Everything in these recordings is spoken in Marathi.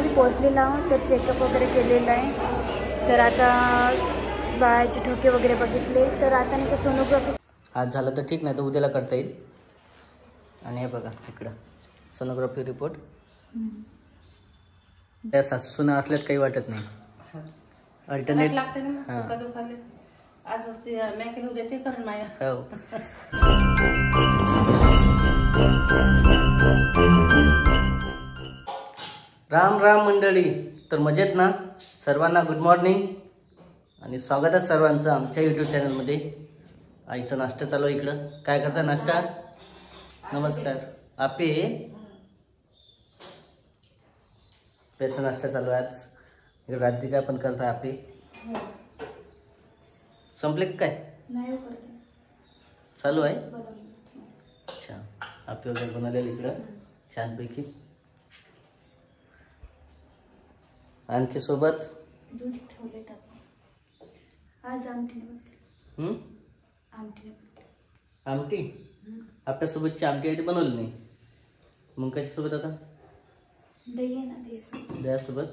हॉस्पिटलमध्ये पोहोचलेलो आहोत. तर चेकअप वगैरे केलेलं आहे. तर आता बाळाचे ठोके वगैरे बघितले. तर आता नाही का सोनोग्राफी आज झालं तर ठीक, नाही तर उद्याला करता येईल. आणि हे बघा इकडं सोनोग्राफी रिपोर्ट. त्या सासून असल्यात काही वाटत नाही. अल्टरनेट लागते ना सुका दुखाले. आज ते मॅकेल उद्या ते करून नाही. हो. राम राम मंडळी. तर मजेत ना सर्वांना? गुड मॉर्निंग आणि स्वागत आहे सर्वांचं आमच्या यूट्यूब चॅनलमध्ये. आईचा नाश्ता चालू आहे इकडं. काय करता नाश्ता? नमस्कार. आपे त्याचा नाश्ता चालू आहे आज. इकडे राज्य काय पण करता आपे? संपले काय? नाही करते. चालू आहे. अच्छा. आपे वगैरे बनवलेलं इकडं छानपैकी. आणखी सोबत दूध ठेवले. आज आमटी आमटी आपल्यासोबतची आमटी आधी बनवली नाही. मग कशासोबत आता? दही आहे ना, दह्यासोबत.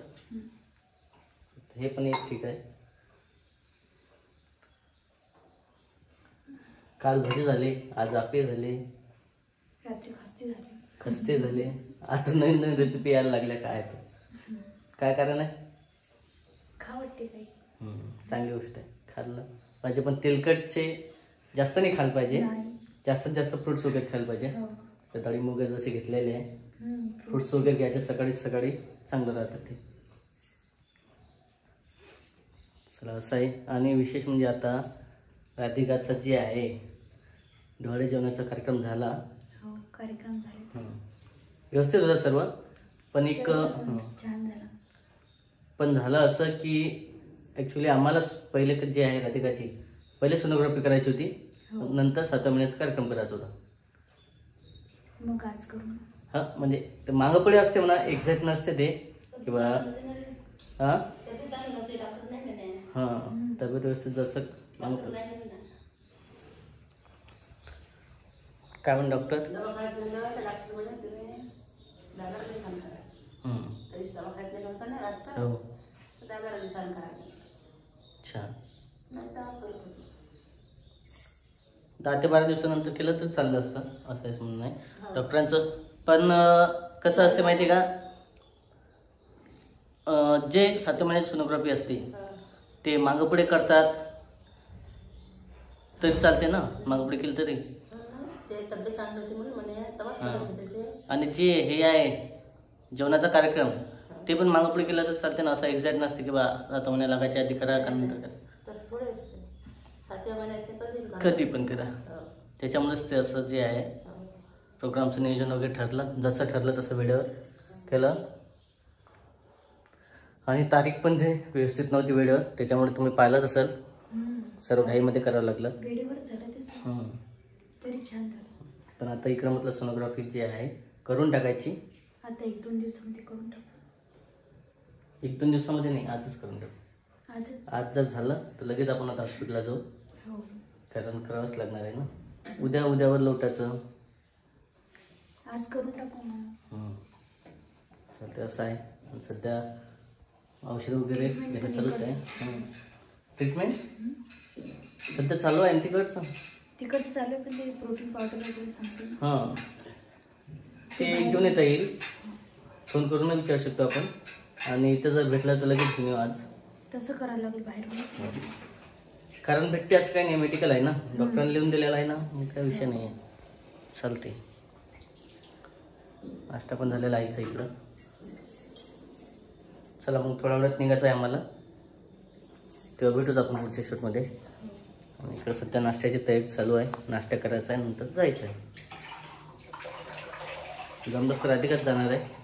हे पण एक ठीक आहे. काल भजी झाले, आज आपे झाले, रात्री खस्ते झाले. आता नवीन नवीन रेसिपी यायला लागल्या. काय कारण आहे? खा वाटते काही. चांगली गोष्ट आहे. खाल्लं पाहिजे, पण तेलकटचे जास्त नाही खायला पाहिजे. जास्तीत जास्त फ्रुट्स वगैरे खायला पाहिजे. तर डाळिंब वगैरे जसे घेतलेले आहे, फ्रुट्स वगैरे घ्यायचे सकाळी सकाळी, चांगलं राहतं ते. चला असं आहे. आणि विशेष म्हणजे आता राधिकाचा जे आहे डोहाळे जेवणाचा कार्यक्रम झाला. कार्यक्रम झाला व्यवस्थित होता सर्व. पण एक छान झाला. पण झालं असं की ॲक्च्युली आम्हाला पहिले जे आहे राधिकाची पहिले सोनोग्राफी करायची होती. नंतर 7 महिन्याचा कार्यक्रम करायचा होता. मग आज करू. हां म्हणजे ते मागं पुढे असते म्हणा, एक्झॅक्ट नसते ते किंवा हां तब्येत व्यवस्थित जसं मागं पुढे. काय म्हण डॉक्टर? हो. अच्छा. 10 ते 12 दिवसानंतर केलं तर चाललं असतं, असं म्हणणं आहे डॉक्टरांचं. पण कसं असते माहिती आहे का, जे 7 महिन्याची सोनोग्राफी असते ते मागं पुढे करतात तरी चालते ना. मागं पुढे केलं तरी. आणि जे हे आहे जेवणाचा कार्यक्रम ते पण मागं पुढे केलं तर चालते ना. असं एक्झॅक्ट नसते की बा 7 महिन्या लागायच्या आधी करा का नंतर करा. कधी पण करा. त्याच्यामुळेच ते असं जे आहे प्रोग्रामचं नियोजन वगैरे ठरलं. जसं ठरलं तसं वेळेवर केलं. आणि तारीख पण जे व्यवस्थित नव्हती वेळेवर, त्याच्यामुळे तुम्ही पाहिलंच असेल. सर्व घाईमध्ये करावं लागलं. तरी छान झालं. पण आता इकडं म्हटलं सोनोग्राफी जी आहे करून टाकायची. आता 1-2 दिवसामध्ये करून टाकू. 1-2 दिवसामध्ये नाही, आजच करून टाकू. आज जर झालं तर लगेच आपण आता हॉस्पिटलला जाऊ. कारण करावंच लागणार आहे ना. उद्यावर लवटायचं. आज करून टाकू ना. चालतं. असं आहे. सध्या औषध वगैरे घेणं चालूच आहे. ट्रीटमेंट सध्या चालू आहे. तिकडचं चालू आहे. पण ते प्रोटीन पावडर वगैरे सांगते. हां ते घेऊन येता येईल. फोन करून विचारू शकतो आपण. आणि इथं जर भेटलं तर लगेच घेऊन येऊ आज. तसं करायला लागेल बाहेर. कारण भेटते असं काही नाही. मेडिकल आहे ना, डॉक्टरांनी लिहून दिलेला आहे ना, मग काही विषय नाही आहे. चालते. नाश्ता पण झालेला आहे इकडं. चला मग थोड्या वेळात निघायचं आहे आम्हाला. तेव्हा भेटूच आपण पुढच्या शूटमध्ये. आणि इकडं सध्या नाश्त्याची तयारी चालू आहे. नाश्ता करायचा आहे, नंतर जायचं आहे. जमलंच तर राधिकाच जाणार आहे.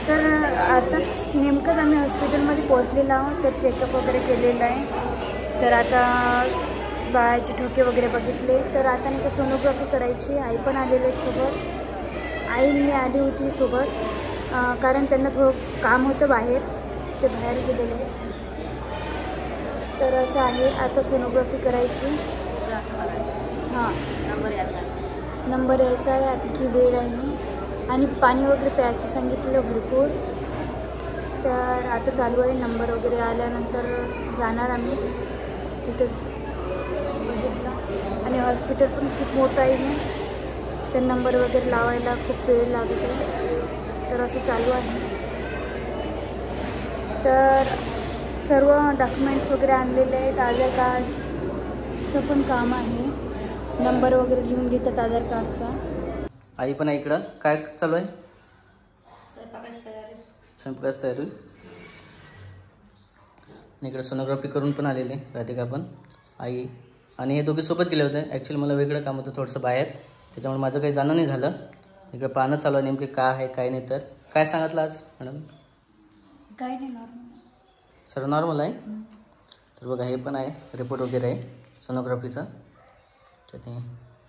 तर आताच नेमकंच आम्ही हॉस्पिटलमध्ये पोहोचलेलो आहोत. तर चेकअप वगैरे केलेलं आहे. तर आता बाळाचे ठोके वगैरे बघितले. तर आता नाही का सोनोग्राफी करायची. आई पण आलेले आहेत सोबत. आई मी आली होती सोबत कारण त्यांना थोडं काम होतं बाहेर. ते बाहेर गेलेले. तर असं आहे. आता सोनोग्राफी करायची. नंबर यायचा आहे. आणखी वेळ आहे. आणि पाणी वगैरे प्यायचं सांगितलं भरपूर. तर आता चालू आहे. नंबर वगैरे आल्यानंतर जाणार आम्ही तिथंच बघितलं. आणि हॉस्पिटल पण खूप मोठं आहे ना, तर नंबर वगैरे लावायला खूप वेळ लागत आहे. तर असं चालू आहे. तर सर्व डॉक्युमेंट्स वगैरे आणलेले आहेत. आधार कार्डचं पण काम आहे. नंबर वगैरे लिहून घेतात आधार कार्डचा. आई पण आहे इकडं. काय चालू आहे? स्वयंपाकाची तयारी. स्वयंपाकाची तयारी. इकडे सोनोग्राफी करून पण आलेले राधिका पण, आई आणि हे दोघे सोबत गेले होते. ॲक्च्युली मला वेगळं काम होतं थोडंसं बाहेर, त्याच्यामुळे माझं काही जाणं नाही झालं. इकडे पाहणं चालू आहे नेमके काय आहे काय नाही. तर काय सांगितलं आज मॅडम? काय नाही, नॉर्मल, सर्व नॉर्मल आहे. तर बघा हे पण आहे, रिपोर्ट वगैरे आहे सोनोग्राफीचा. त्याने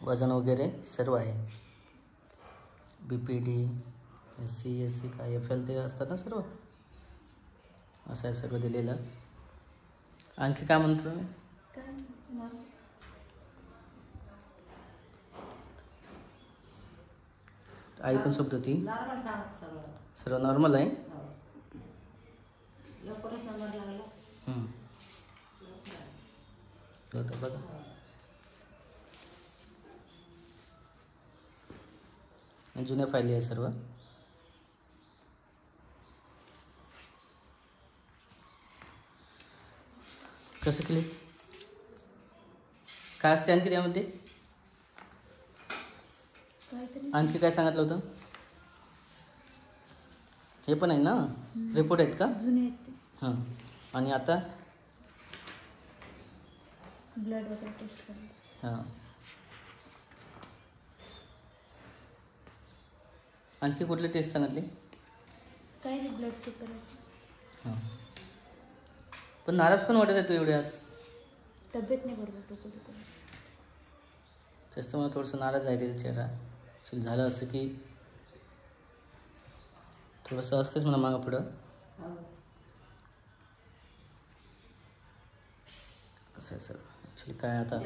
वजन वगैरे सर्व आहे. BPD SC काय FL ते असतात ना सर्व, असं आहे सर्व दिलेलं. आणखी काय म्हणतो मी? आई पण सोबत होती. सर्व नॉर्मल आहे. लवकरच नंबर लागला. बघा जुन्या फायली आहे सर्व. कसं केली? काय असते आणखी त्यामध्ये? आणखी काय सांगितलं होतं? हे पण आहे ना, रिपोर्ट आहेत का? हां. आणि आता ब्लड वगैरे टेस्ट करायचं. हां. आणखी कुठली टेस्ट सांगितली? काय नाही, ब्लड चेक करायचं. हां. पण नाराज पण वाटत आहे तू एवढे आज. तब्येत नाही बरोबर, डोकं दुखत. जास्त मला थोडंसं नाराज आहे त्याचा चेहरा. ॲक्च्युली झालं असं की थोडंसं असतेच मला मागं पुढं. असं आहे सर. ॲक्च्युली काय आता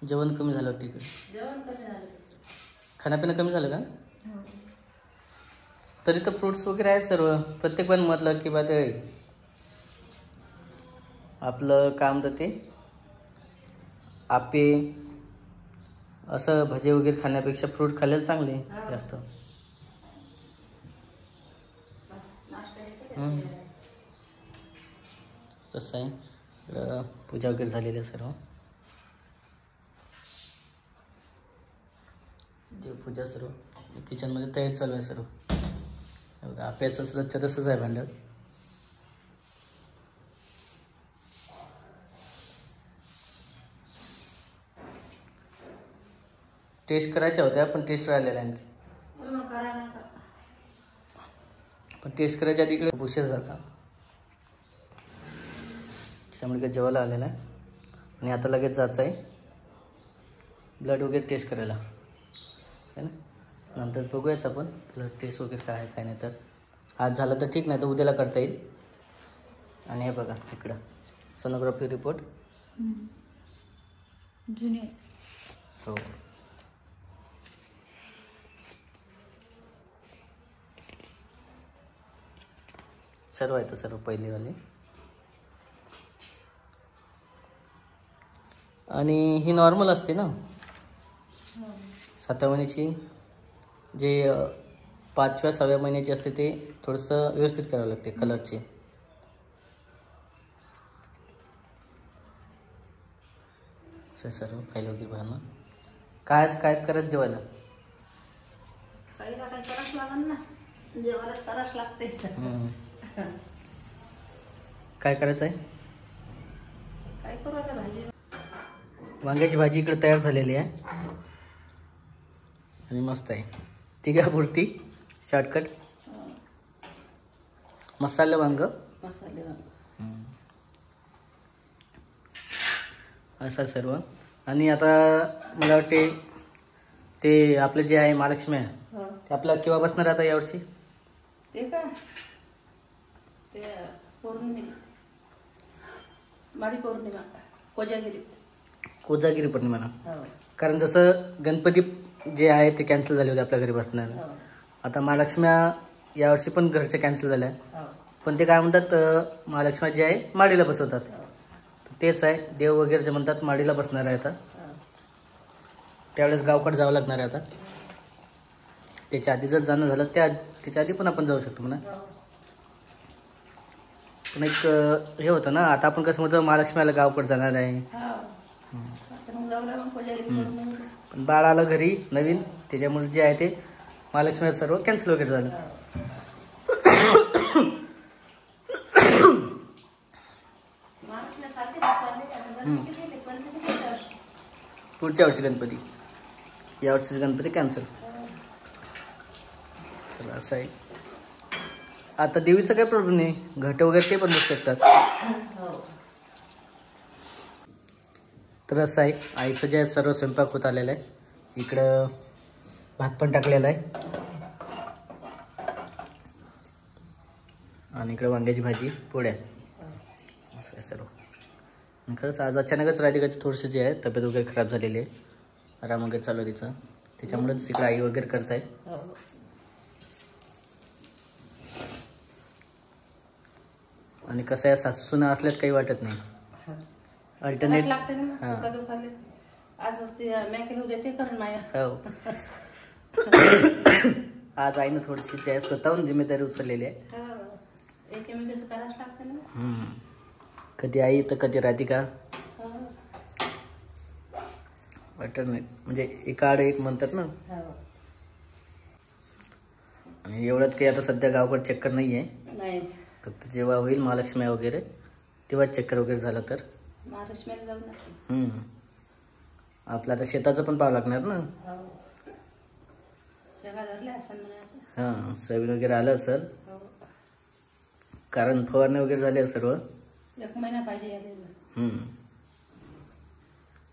जेवण कमी झालं वाटतं इकडे. खाण्यापिणं कमी झालं का? तरी तर फ्रूट्स वगैरे आहे सर्व. प्रत्येक पण म्हटलं की बा ते आपलं काय म्हणतं ते आपे असं भजे वगैरे खाण्यापेक्षा फ्रूट खाल्लेलं चांगले जास्त. तसं आहे. पूजा वगैरे झालेली आहे सर्व. देवपूजा सर्व किचनमध्ये तयारी चालू आहे सर्व. आप्याचं सुद्धा तसंच आहे भांडं. टेस्ट करायच्या होत्या पण टेस्ट राहिलेल्या आणखी. पण टेस्ट करायच्या आधी इकडे उशीर झाला, त्यामुळे काय जेवायला आलेला आहे. आणि आता लगेच जायचं आहे ब्लड वगैरे टेस्ट करायला, है ना. नंतर बघूयाच आपण ब्लड टेस्ट वगैरे काय आहे काय नाही. तर आज झालं तर ठीक, नाही तर उद्याला करता येईल. आणि हे बघा इकडं सोनोग्राफी रिपोर्ट जुने. हो. सर्व आहे तर सर्व पहिलीवाले. आणि ही नॉर्मल असते ना 7व्या महिन्याची. जे 5व्या 6व्या महिन्याची असते ते थोडंसं व्यवस्थित करावं लागते कलरची. सर्व फाईल वगैरे बघा. काय करत जेवायला? काही ना काही करावंच लागेल ना, जेवायला करावंच लागते. काय करायचं आहे? काय करू आता? भाजी, वांग्याची भाजी इकडे तयार झालेली आहे आणि मस्त आहे. तिघापुरती शॉर्टकट मसाले वांग. मसाले असं सर्व. आणि आता मला वाटते ते आपलं जे आहे महालक्ष्मी आहे ते आपला केव्हा बसणार आता यावर्षी? ते का ते पौर्णिमा, माडी पौर्णिमा, कोजागिरी पौर्णिमा. कारण जसं गणपती जे आहे ते कॅन्सल झाले होते आपल्या घरी बसणार. हो. आता महालक्ष्म्या यावर्षी पण घरच्या कॅन्सल झाल्या. हो. पण ते काय म्हणतात महालक्ष्म्या जे आहे माडीला बसवतात. हो. तेच आहे देव वगैरे जे म्हणतात माडीला बसणार आहे आता. हो. त्यावेळेस गावकडे जावं लागणार आहे आता. त्याच्या आधी जर जाणं झालं त्याच्या आधी पण आपण जाऊ शकतो म्हणा. हो. पण एक हे होतं ना आता आपण कसं म्हणतो महालक्ष्मीला गावकडे जाणार आहे. हो. आता मग जाऊ लागून पुजारी करून मग. पण बाळ आलं घरी नवीन त्याच्यामुळे जे आहे ते महालक्ष्मी सर्व कॅन्सल वगैरे झालं. महाराष्ट्राला सारखे बसवाले, आता गणपती गेले, गणपती गेल्या वर्षी. पुढच्या वर्षी गणपती, यावर्षीचे गणपती कॅन्सल. चला असं आहे. आता देवीचा काही प्रॉब्लेम नाही, घट वगैरे ते पण बसू शकतात. हो. तर असं आहे आईचं जे आहे सर्व स्वयंपाक होत आलेला आहे. इकडं भात पण टाकलेला आहे आणि इकडं वांग्याची भाजी पोळ्या असं आहे सर्व. आणि खरंच आज अचानकच राधिकाची थोडीशी जे आहे तब्येत वगैरे खराब झालेली आहे. आराम वगैरे चालू आहे तिचा, त्याच्यामुळेच इकडे आई वगैरे करत आहे. हो. आणि कसं आहे सासूसुना असल्यात काही वाटत नाही. अल्टरनेट लागते ना हां. सुका दुखाले. आज ते मॅकेल उद्या ते करून नाही. हो. आज आईनं थोडीशी जे आहे स्वतःहून जिम्मेदारी उचललेली आहे. एकमेकांचं करावंच लागतं ना. कधी आई तर कधी राधिका. हो. अल्टरनेट म्हणजे एकाआड एक म्हणतात ना. हो. आणि एवढ्यात काही आता सध्या गावाकडे चक्कर नाही आहे. नाही. फक्त जेव्हा होईल महालक्ष्मी वगैरे तेव्हा चक्कर वगैरे झालं तर. महालक्ष्मीला जाऊ नका. आपलं आता शेताचं पण पाहावं लागणार ना. हो. शेंगा धरल्या असेल म्हणे आता. हां सोयाबीन वगैरे आलं असेल हो. कारण फवारणी वगैरे झाली आहे सर्व. 1 महिना पाहिजे यायला.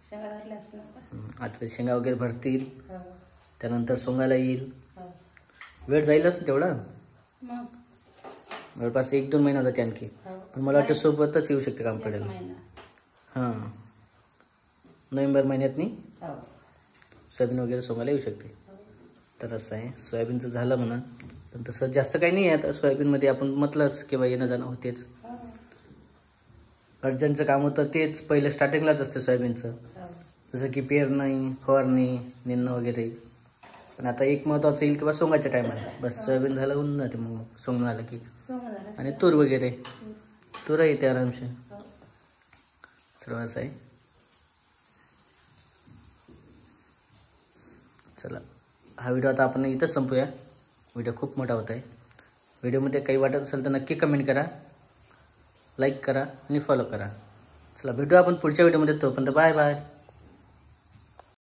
शेंगा धरल्या असेल आता. आता ते शेंगा वगैरे भरतील, हो. त्यानंतर सोंगायला येईल. हो. वेळ जाईलच तेवढा, मग. जवळपास 1-2 महिना जाते आणखी. हो. पण मला वाटतं सोबतच येऊ शकते काम 1 करायला. महिना. हां नोव्हेंबर महिन्यात नाही हो. सोयाबीन वगैरे सोंगायला येऊ शकते. हो. तर असं आहे सोयाबीनचं झालं म्हणा. पण तसं जास्त काही नाही आहे आता सोयाबीनमध्ये. आपण म्हटलंच किंवा येणं जाणं होतेच. हो. अर्जंटचं काम होतं तेच पहिलं स्टार्टिंगलाच असते सोयाबीनचं, हो. जसं की पेरणी फवारणी निंदणं वगैरे. पण आता एक महत्त्वाचं येईल किंवा सोंगाच्या टायमाला बस सोयाबीन झालं होऊन जाते. मग सोंग झालं की सोंग झालं. आणि तूर वगैरे तूर येते आरामशी. हो. सर्व असं आहे. चला हा व्हिडिओ आता आपण इथंच संपूया. व्हिडिओ खूप मोठा होत आहे. व्हिडिओमध्ये काही वाटत असेल तर नक्की कमेंट करा, लाईक करा आणि फॉलो करा. चला भेटू आपण पुढच्या व्हिडिओमध्ये. तोपर्यंत बाय बाय.